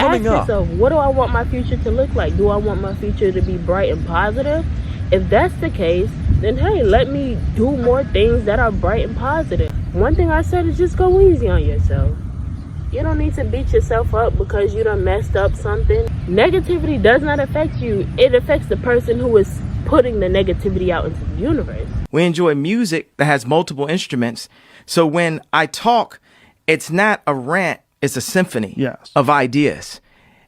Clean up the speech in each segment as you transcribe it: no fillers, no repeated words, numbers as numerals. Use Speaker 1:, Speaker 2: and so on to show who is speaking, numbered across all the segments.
Speaker 1: ask
Speaker 2: up.
Speaker 1: yourself, what do I want my future to look like? Do I want my future to be bright and positive? If that's the case, then hey, let me do more things that are bright and positive. One thing I said is just go easy on yourself. You don't need to beat yourself up because you done messed up something. Negativity does not affect you. It affects the person who is putting the negativity out into the universe.
Speaker 2: We enjoy music that has multiple instruments. So when I talk, it's not a rant, it's a symphony of ideas.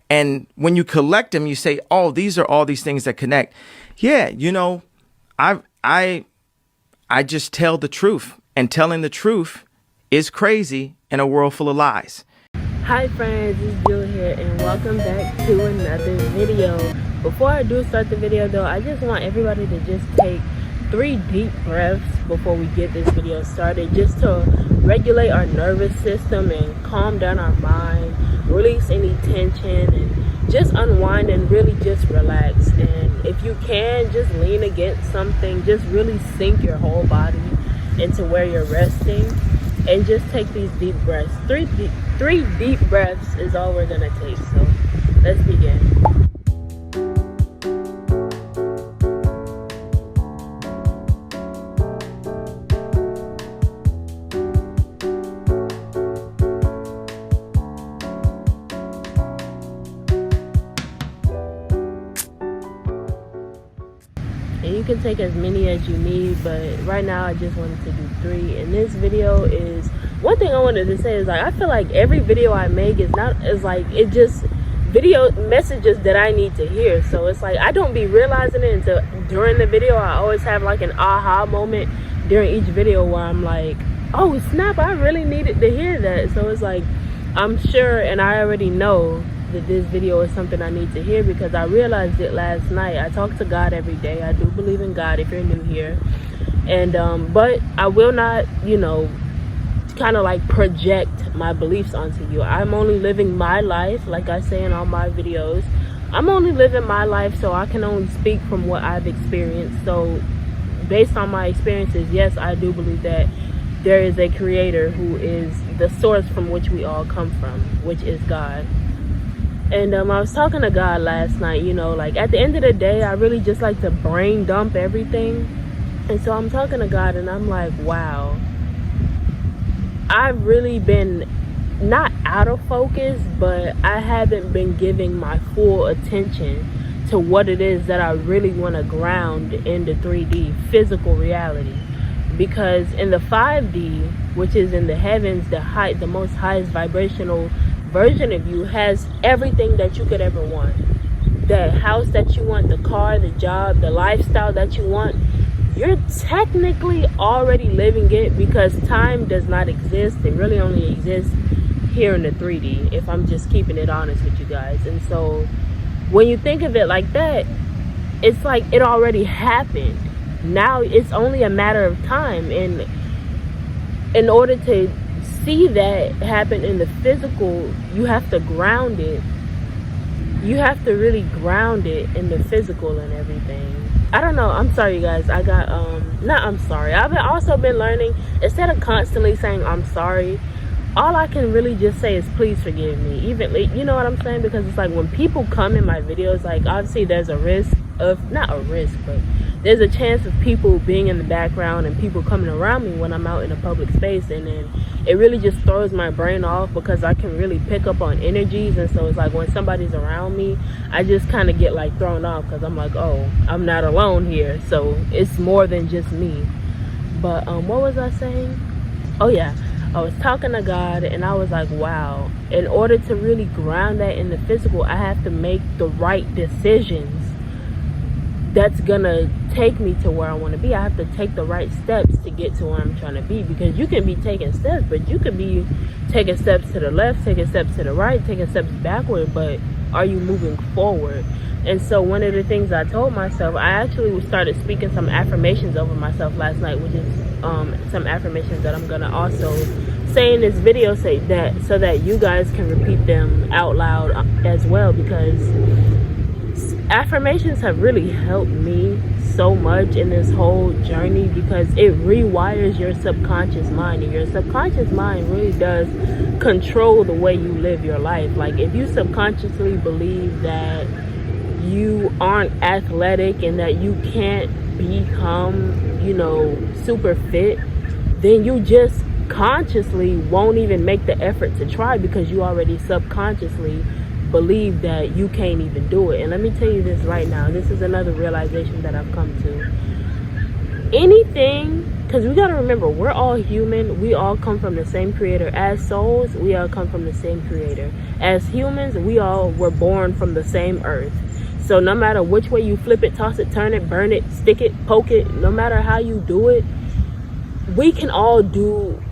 Speaker 2: And when you collect them, you say, oh, these are all these things that connect. Yeah, you know, I just tell the truth. And telling the truth is crazy in a world full of lies.
Speaker 1: Hi friends, it's Jill here and welcome back to another video. Before I do start the video though, I just want everybody to just take 3 deep breaths before we get this video started, just to regulate our nervous system and calm down our mind, release any tension, and just unwind and really just relax. And if you can, just lean against something, just really sink your whole body into where you're resting and just take these deep breaths. Three deep breaths is all we're gonna take, so let's begin. And you can take as many as you need, but right now I just wanted to do 3. And this video is, one thing I wanted to say is, like, I feel like every video I make is it just video messages that I need to hear. So it's like I don't be realizing it until during the video. I always have like an aha moment during each video where I'm like, oh snap, I really needed to hear that. So it's like I'm sure and I already know that this video is something I need to hear because I realized it last night. I talk to God every day. I do believe in God if you're new here. And but I will not, you know, kind of like project my beliefs onto you. I'm only living my life, like I say in all my videos. I'm only living my life, so I can only speak from what I've experienced. So based on my experiences, yes, I do believe that there is a creator who is the source from which we all come from, which is God. And I was talking to God last night, you know, like at the end of the day, I really just like to brain dump everything. And so I'm talking to God and I'm like, wow, I've really been not out of focus, but I haven't been giving my full attention to what it is that I really want to ground into 3D physical reality. Because in the 5D, which is in the heavens, the most highest vibrational version of you has everything that you could ever want. The house that you want, the car, the job, the lifestyle that you want, you're technically already living it because time does not exist. It really only exists here in the 3D, if I'm just keeping it honest with you guys. And so when you think of it like that, it's like it already happened. Now it's only a matter of time. And in order to see that happen in the physical, you have to ground it. You have to really ground it in the physical and everything. I don't know, I'm sorry you guys, I got I'm sorry, I've also been learning, instead of constantly saying I'm sorry, all I can really just say is please forgive me. Even, you know what I'm saying? Because it's like when people come in my videos, like obviously there's a risk of, not a risk, but there's a chance of people being in the background and people coming around me when I'm out in a public space, and then it really just throws my brain off because I can really pick up on energies. And so it's like when somebody's around me, I just kind of get like thrown off because I'm like, oh, I'm not alone here, so it's more than just me. But what was I saying? Oh yeah, I was talking to God and I was like, wow, in order to really ground that in the physical, I have to make the right decisions that's gonna take me to where I want to be. I have to take the right steps to get to where I'm trying to be, because you can be taking steps, but you could be taking steps to the left, taking steps to the right, taking steps backward, but are you moving forward? And so one of the things I told myself, I actually started speaking some affirmations over myself last night, which is some affirmations that I'm gonna also say in this video, say that so that you guys can repeat them out loud as well, because affirmations have really helped me so much in this whole journey because it rewires your subconscious mind, and your subconscious mind really does control the way you live your life. Like, if you subconsciously believe that you aren't athletic and that you can't become, you know, super fit, then you just consciously won't even make the effort to try because you already subconsciously believe that you can't even do it. And let me tell you this right now, this is another realization that I've come to. Anything, because we got to remember, we're all human. We all come from the same creator. As souls, we all come from the same creator. As humans, we all were born from the same earth. So no matter which way you flip it, toss it, turn it, burn it, stick it, poke it, no matter how you do it, we can all do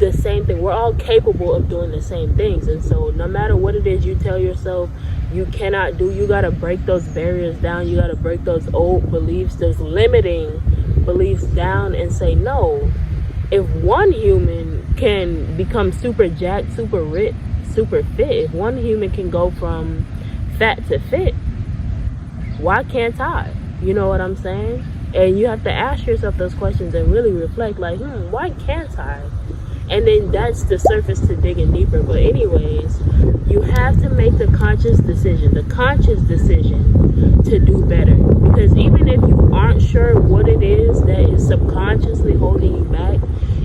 Speaker 1: the same thing. We're all capable of doing the same things. And so no matter what it is you tell yourself you cannot do, you got to break those barriers down. You got to break those old beliefs, those limiting beliefs down, and say, no, if one human can become super jacked, super rich, super fit, if one human can go from fat to fit, why can't I? You know what I'm saying? And you have to ask yourself those questions and really reflect, like, why can't I? And then that's the surface to digging deeper. But anyways, you have to make the conscious decision to do better. Because even if you aren't sure what it is that is subconsciously holding you back,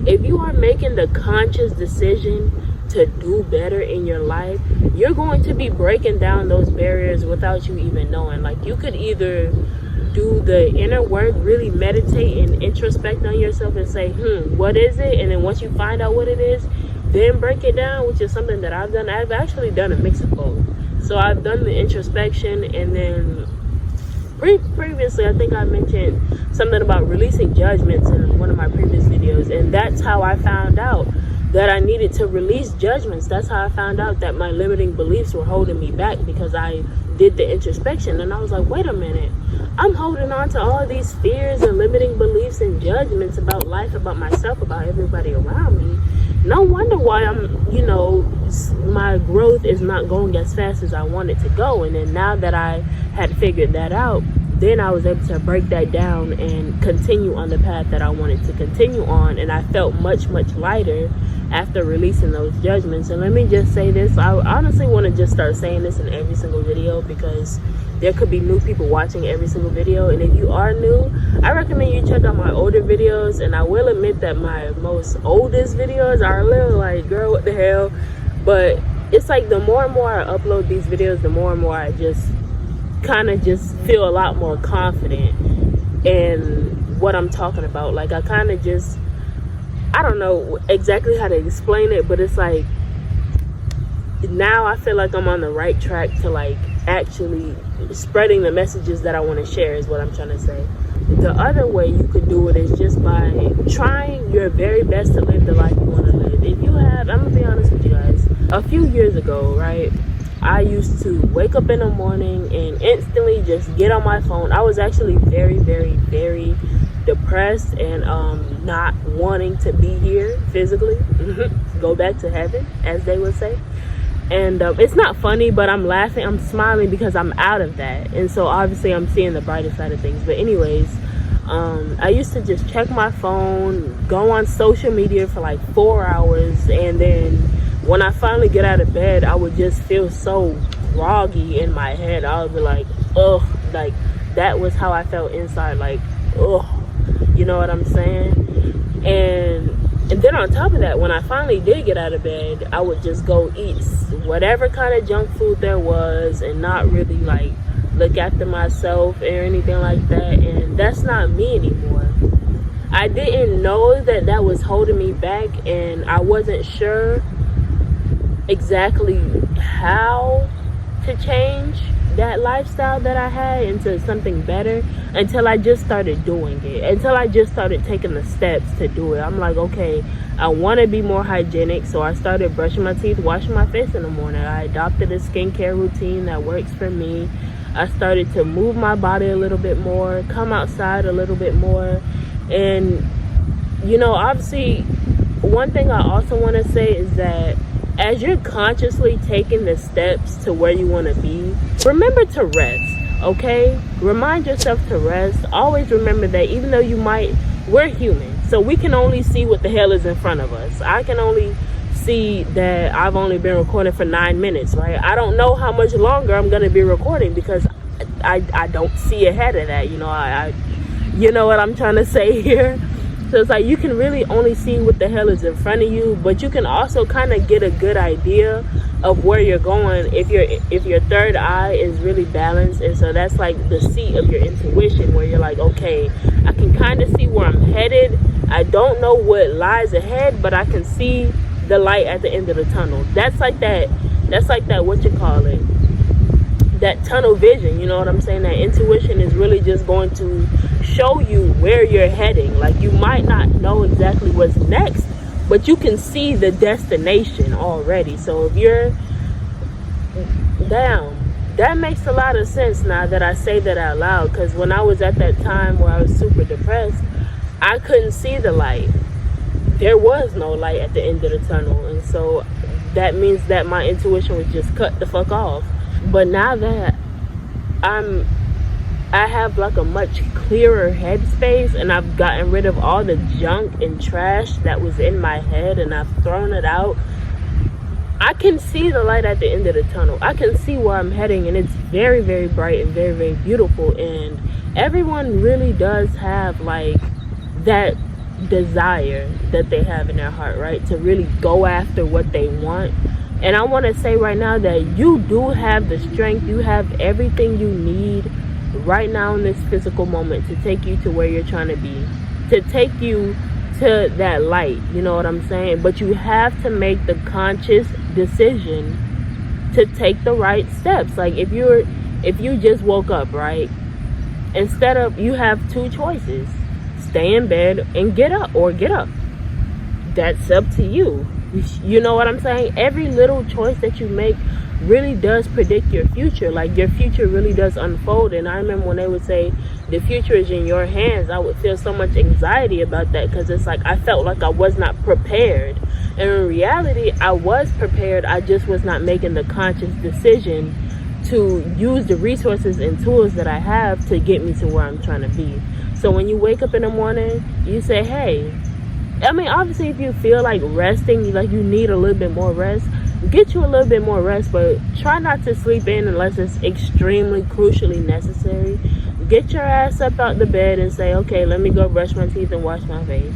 Speaker 1: if you are making the conscious decision to do better in your life, you're going to be breaking down those barriers without you even knowing. Like, you could either do the inner work, really meditate and introspect on yourself and say, what is it? And then once you find out what it is, then break it down, which is something that I've done. I've actually done a mix of both. So I've done the introspection, and then previously I think I mentioned something about releasing judgments in one of my previous videos, and that's how I found out that I needed to release judgments. That's how I found out that my limiting beliefs were holding me back, because I did the introspection and I was like, wait a minute, I'm holding on to all these fears and limiting beliefs and judgments about life, about myself, about everybody around me. No wonder why my growth is not going as fast as I want it to go. And then now that I had figured that out, then I was able to break that down and continue on the path that I wanted to continue on. And I felt much, much lighter after releasing those judgments. And let me just say this, I honestly want to just start saying this in every single video, because there could be new people watching every single video. And if you are new, I recommend you check out my older videos. And I will admit that my most oldest videos are a little like, girl, what the hell? But it's like the more and more I upload these videos, the more and more I just kind of just feel a lot more confident in what I'm talking about. Like, I kind of just, I don't know exactly how to explain it, but it's like now I feel like I'm on the right track to like actually spreading the messages that I want to share, is what I'm trying to say. The other way you could do it is just by trying your very best to live the life you want to live. If you have, I'm gonna be honest with you guys, a few years ago, right, I used to wake up in the morning and instantly just get on my phone. I was actually very, very, very depressed and not wanting to be here physically, go back to heaven, as they would say. And it's not funny, but I'm laughing, I'm smiling because I'm out of that. And so obviously I'm seeing the brighter side of things. But anyways, I used to just check my phone, go on social media for like 4 hours, and then when I finally get out of bed, I would just feel so groggy in my head. I would be like, ugh, like that was how I felt inside, like, ugh, you know what I'm saying? And then on top of that, when I finally did get out of bed, I would just go eat whatever kind of junk food there was and not really like look after myself or anything like that. And that's not me anymore. I didn't know that that was holding me back, and I wasn't sure exactly how to change that lifestyle that I had into something better until I just started doing it, until I just started taking the steps to do it. I'm like, okay, I want to be more hygienic, so I started brushing my teeth, washing my face in the morning. I adopted a skincare routine that works for me. I started to move my body a little bit more, come outside a little bit more. And obviously one thing I also want to say is that as you're consciously taking the steps to where you want to be, remember to rest. Okay, remind yourself to rest. Always remember that even though we're human, so we can only see what the hell is in front of us. I can only see that I've only been recording for 9 minutes, right? I don't know how much longer I'm going to be recording because I don't see ahead of that. You know what I'm trying to say here? So it's like you can really only see what the hell is in front of you, but you can also kind of get a good idea of where you're going if your third eye is really balanced. And so that's like the seat of your intuition, where you're like, okay, I can kind of see where I'm headed. I don't know what lies ahead, but I can see the light at the end of the tunnel. That's like that what you call it, that tunnel vision. You know what I'm saying? That intuition is really just going to show you where you're heading. Like, you might not know exactly what's next, but you can see the destination already. So if you're down, that makes a lot of sense now that I say that out loud, because when I was at that time where I was super depressed, I couldn't see the light. There was no light at the end of the tunnel. And so that means that my intuition was just cut the fuck off. But now that I have like a much clearer headspace, and I've gotten rid of all the junk and trash that was in my head, and I've thrown it out, I can see the light at the end of the tunnel. I can see where I'm heading, and it's very, very bright and very, very beautiful. And everyone really does have like that desire that they have in their heart, right? To really go after what they want. And I want to say right now that you do have the strength, you have everything you need right now in this physical moment to take you to where you're trying to be, to take you to that light. You know what I'm saying? But you have to make the conscious decision to take the right steps. Like, if you just woke up, right, instead of, you have two choices: stay in bed and get up, or get up. That's up to you. You know what I'm saying? Every little choice that you make really does predict your future. Like, your future really does unfold. And I remember when they would say the future is in your hands, I would feel so much anxiety about that, because it's like I felt like I was not prepared. And in reality, I was prepared. I just was not making the conscious decision to use the resources and tools that I have to get me to where I'm trying to be. So when you wake up in the morning, you say, hey, I mean, obviously, if you feel like resting, like you need a little bit more rest, get you a little bit more rest, but try not to sleep in unless it's extremely crucially necessary. Get your ass up out the bed and say, okay, let me go brush my teeth and wash my face.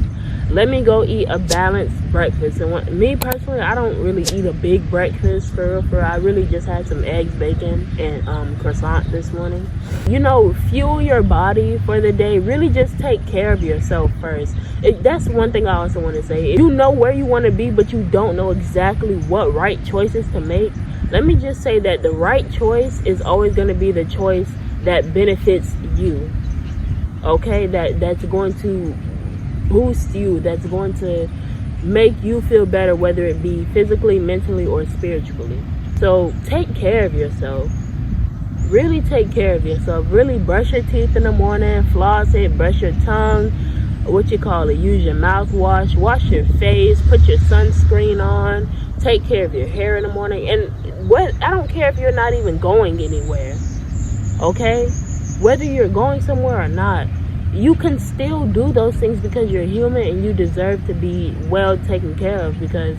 Speaker 1: Let me go eat a balanced breakfast. And me personally, I don't really eat a big breakfast for real. I really just had some eggs, bacon, and croissant this morning. You know, fuel your body for the day. Really just take care of yourself first. That's one thing I also want to say. If you know where you want to be, but you don't know exactly what right choices to make, let me just say that the right choice is always going to be the choice that benefits you. Okay? That's going to boost you, that's going to make you feel better, whether it be physically, mentally, or spiritually. So take care of yourself. Really take care of yourself. Really brush your teeth in the morning, floss it, brush your tongue, use your mouthwash, wash your face, put your sunscreen on, take care of your hair in the morning. And I don't care if you're not even going anywhere, okay? Whether you're going somewhere or not, you can still do those things, because you're human and you deserve to be well taken care of, because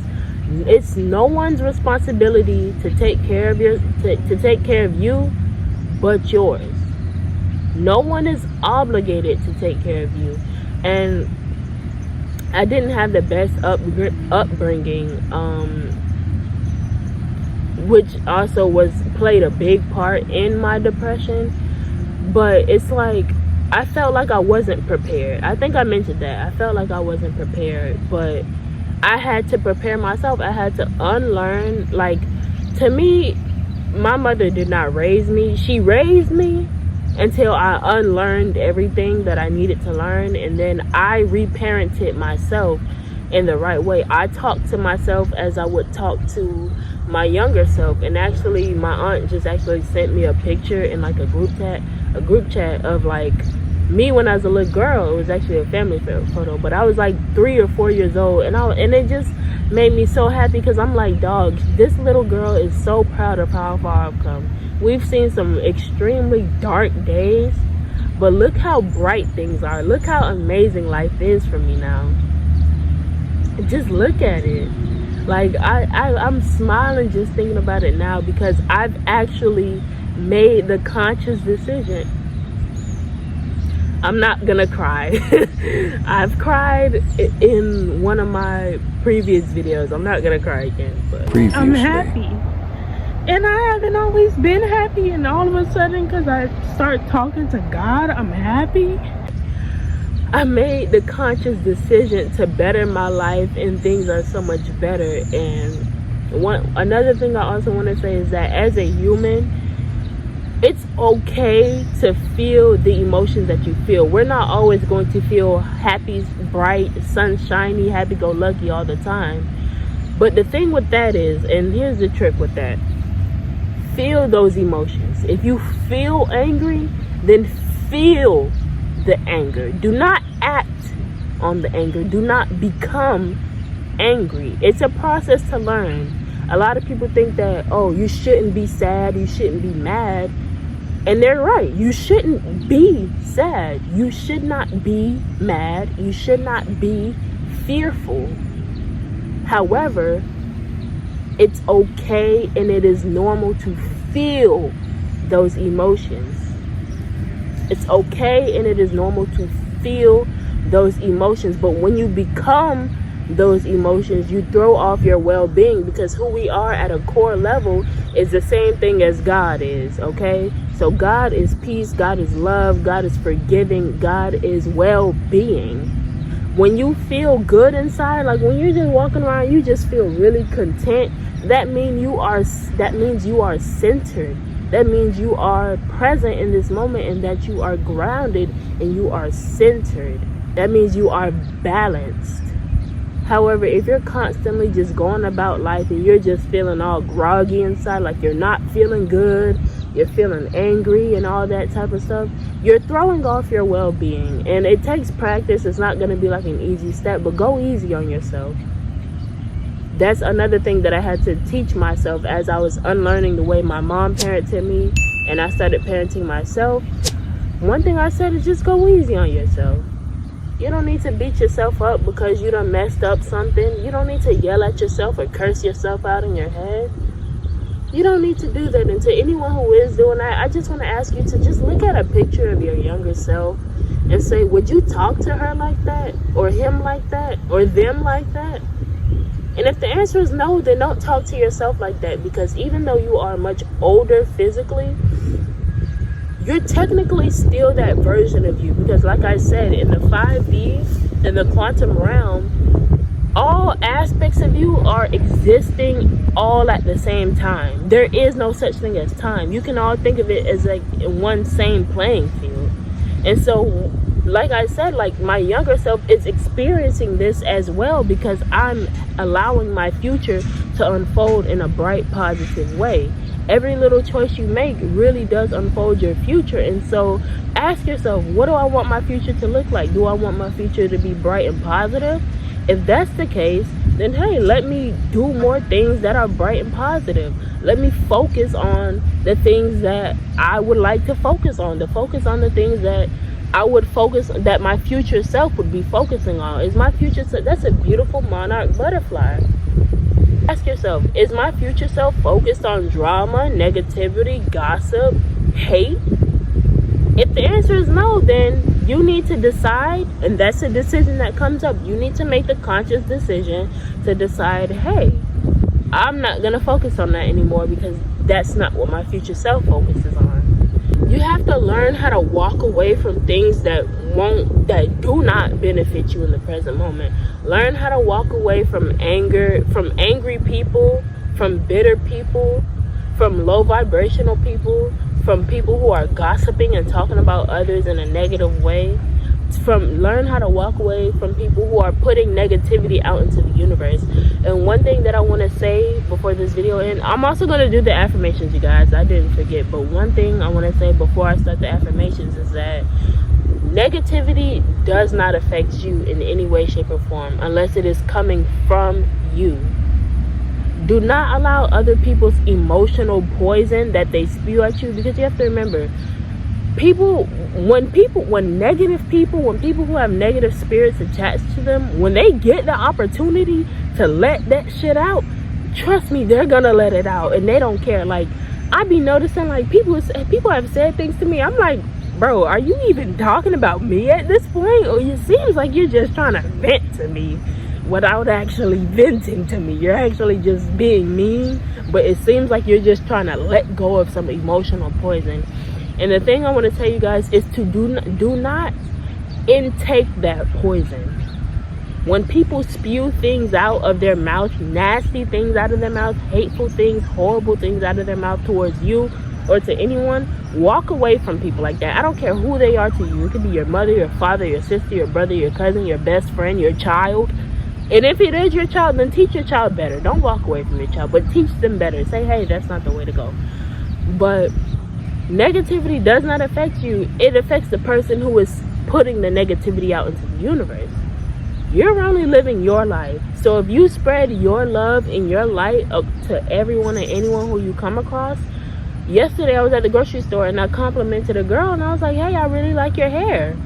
Speaker 1: it's no one's responsibility to take care of you but yours. No one is obligated to take care of you. And I didn't have the best upbringing, which also played a big part in my depression. But it's like, I felt like I wasn't prepared. I think I mentioned that. I felt like I wasn't prepared, but I had to prepare myself. I had to unlearn. Like, to me, my mother did not raise me. She raised me until I unlearned everything that I needed to learn, and then I reparented myself in the right way. I talked to myself as I would talk to my younger self. And actually, my aunt just actually sent me a picture in like a group chat of like me when I was a little girl. It was actually a family photo, but I was like 3 or 4 years old, and made me so happy, because I'm like, dog, this little girl is so proud of how far I've come. We've seen some extremely dark days, but look how bright things are. Look how amazing life is for me now. Just look at it. Like, I'm smiling just thinking about it now, because I've actually made the conscious decision. I'm not gonna cry. I've cried in one of my previous videos. I'm not gonna cry again, but previously. I'm happy. And I haven't always been happy, and all of a sudden, because I start talking to God, I'm happy. I made the conscious decision to better my life, and things are so much better. And another thing I also want to say is that as a human, it's okay to feel the emotions that you feel. We're not always going to feel happy, bright, sunshiny, happy-go-lucky all the time. But the thing with that is, and here's the trick with that, feel those emotions. If you feel angry, then feel the anger. Do not act on the anger. Do not become angry. It's a process to learn. A lot of people think that, oh, you shouldn't be sad, you shouldn't be mad. And they're right. You shouldn't be sad. You should not be mad. You should not be fearful. However, it's okay and it is normal to feel those emotions. It's okay and it is normal to feel those emotions. But when you become those emotions, you throw off your well-being, because who we are at a core level is the same thing as God is, okay? So God is peace, God is love, God is forgiving, God is well-being. When you feel good inside, like when you're just walking around, you just feel really content, that means you are centered. That means you are present in this moment, and that you are grounded and you are centered. That means you are balanced. However, if you're constantly just going about life and you're just feeling all groggy inside, like you're not feeling good, you're feeling angry and all that type of stuff, you're throwing off your well-being. And it takes practice. It's not going to be like an easy step, but go easy on yourself. That's another thing that I had to teach myself as I was unlearning the way my mom parented me and I started parenting myself. One thing I said is just go easy on yourself. You don't need to beat yourself up because you done messed up something. You don't need to yell at yourself or curse yourself out in your head. You don't need to do that. And to anyone who is doing that, I just want to ask you to just look at a picture of your younger self and say, would you talk to her like that? Or him like that? Or them like that? And if the answer is no, then don't talk to yourself like that, because even though you are much older physically, you're technically still that version of you. Because like I said, in the 5D, in the quantum realm, all aspects of you are existing all at the same time. There is no such thing as time. You can all think of it as like one same playing field. And so, like I said, like my younger self is experiencing this as well, because I'm allowing my future to unfold in a bright, positive way. Every little choice you make really does unfold your future. And so ask yourself, what do I want my future to look like? Do I want my future to be bright and positive? If that's the case, then hey, let me do more things that are bright and positive. Let me focus on the things that I would like to focus on. To focus on the things that I would focus, that my future self would be focusing on. Is my future self, that's a beautiful monarch butterfly. Ask yourself, is my future self focused on drama, negativity, gossip, hate? If the answer is no, then you need to decide, and that's a decision that comes up. You need to make the conscious decision to decide, hey, I'm not going to focus on that anymore, because that's not what my future self focuses on. You have to learn how to walk away from things that do not benefit you in the present moment. Learn how to walk away from anger, from angry people, from bitter people, from low vibrational people, from people who are gossiping and talking about others in a negative way. Learn how to walk away from people who are putting negativity out into the universe. And one thing that I want to say before this video ends, I'm also going to do the affirmations, you guys. I didn't forget, but one thing I want to say before I start the affirmations is that Negativity does not affect you in any way, shape, or form unless it is coming from you. Do not allow other people's emotional poison that they spew at you, because you have to remember, when people who have negative spirits attached to them, when they get the opportunity to let that shit out, trust me, they're gonna let it out, and they don't care. Like, I be noticing, like, people have said things to me. I'm like, bro, are you even talking about me at this point? Or it seems like you're just trying to vent to me without actually venting to me. You're actually just being mean, but it seems like you're just trying to let go of some emotional poison. And the thing I want to tell you guys is to do not intake that poison. When people spew things out of their mouth, nasty things out of their mouth, hateful things, horrible things out of their mouth towards you or to anyone, walk away from people like that. I don't care who they are to you. It could be your mother, your father, your sister, your brother, your cousin, your best friend, your child. And if it is your child, then teach your child better. Don't walk away from your child, but teach them better. Say, hey, that's not the way to go. But negativity does not affect you. It affects the person who is putting the negativity out into the universe. You're only living your life. So if you spread your love and your light up to everyone and anyone who you come across. Yesterday I was at the grocery store and I complimented a girl and I was like, hey, I really like your hair.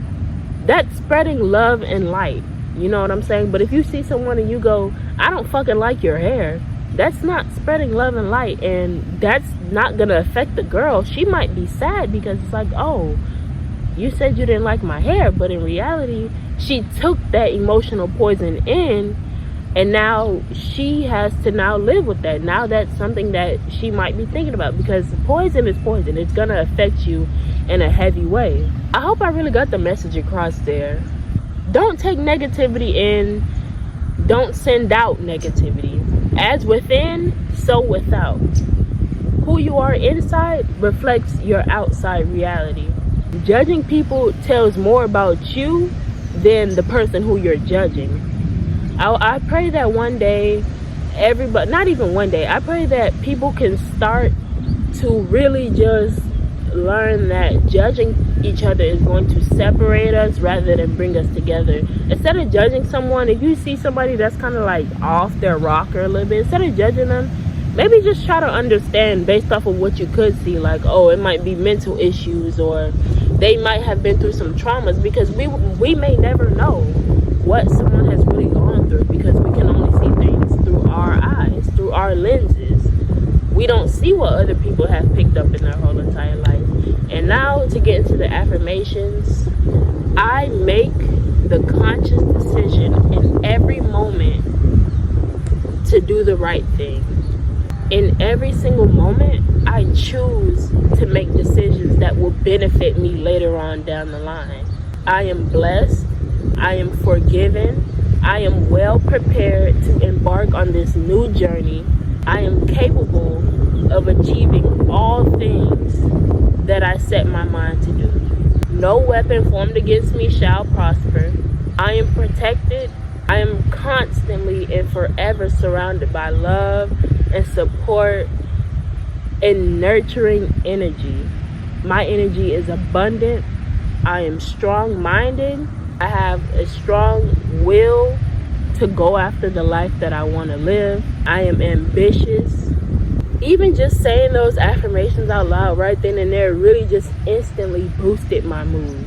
Speaker 1: That's spreading love and light. You know what I'm saying? But if you see someone and you go, I don't fucking like your hair, that's not spreading love and light, and that's not gonna affect the girl. She might be sad because it's like, oh, you said you didn't like my hair, but in reality she took that emotional poison in, and now she has to now live with that. Now that's something that she might be thinking about, because poison is poison. It's gonna affect you in a heavy way. I hope I really got the message across there. Don't take negativity in. Don't send out negativity. As within, so without. Who you are inside reflects your outside reality. Judging people tells more about you than the person who you're judging. I pray that one day, everybody, not even one day, I pray that people can start to really just learn that judging each other is going to separate us rather than bring us together. Instead of judging someone, if you see somebody that's kind of like off their rocker a little bit, instead of judging them, maybe just try to understand based off of what you could see, like, oh, it might be mental issues, or they might have been through some traumas, because we may never know what someone has really gone through, because we can only see things through our eyes, through our lenses. We don't see what other people have picked up in their whole entire life. And now to get into the affirmations, I make the conscious decision in every moment to do the right thing. In every single moment, I choose to make decisions that will benefit me later on down the line. I am blessed. I am forgiven. I am well prepared to embark on this new journey. I am capable of achieving all things that I set my mind to do. No weapon formed against me shall prosper. I am protected. I am constantly and forever surrounded by love and support and nurturing energy. My energy is abundant. I am strong-minded. I have a strong will to go after the life that I want to live. I am ambitious. Even just saying those affirmations out loud right then and there really just instantly boosted my mood.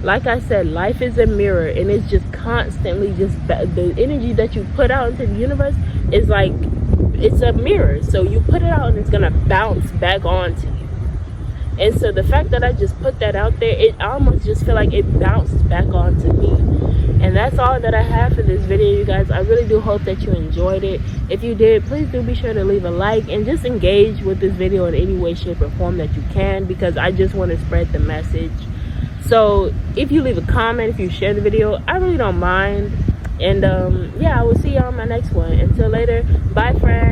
Speaker 1: Like I said, life is a mirror, and it's just constantly the energy that you put out into the universe is like, it's a mirror. So you put it out and it's gonna bounce back onto you. And so the fact that I just put that out there, it almost just feel like it bounced back onto me. And that's all that I have for this video, you guys. I really do hope that you enjoyed it. If you did, please do be sure to leave a like and just engage with this video in any way, shape, or form that you can, because I just want to spread the message. So if you leave a comment, if you share the video, I really don't mind. And yeah, I will see y'all on my next one. Until later, bye friends.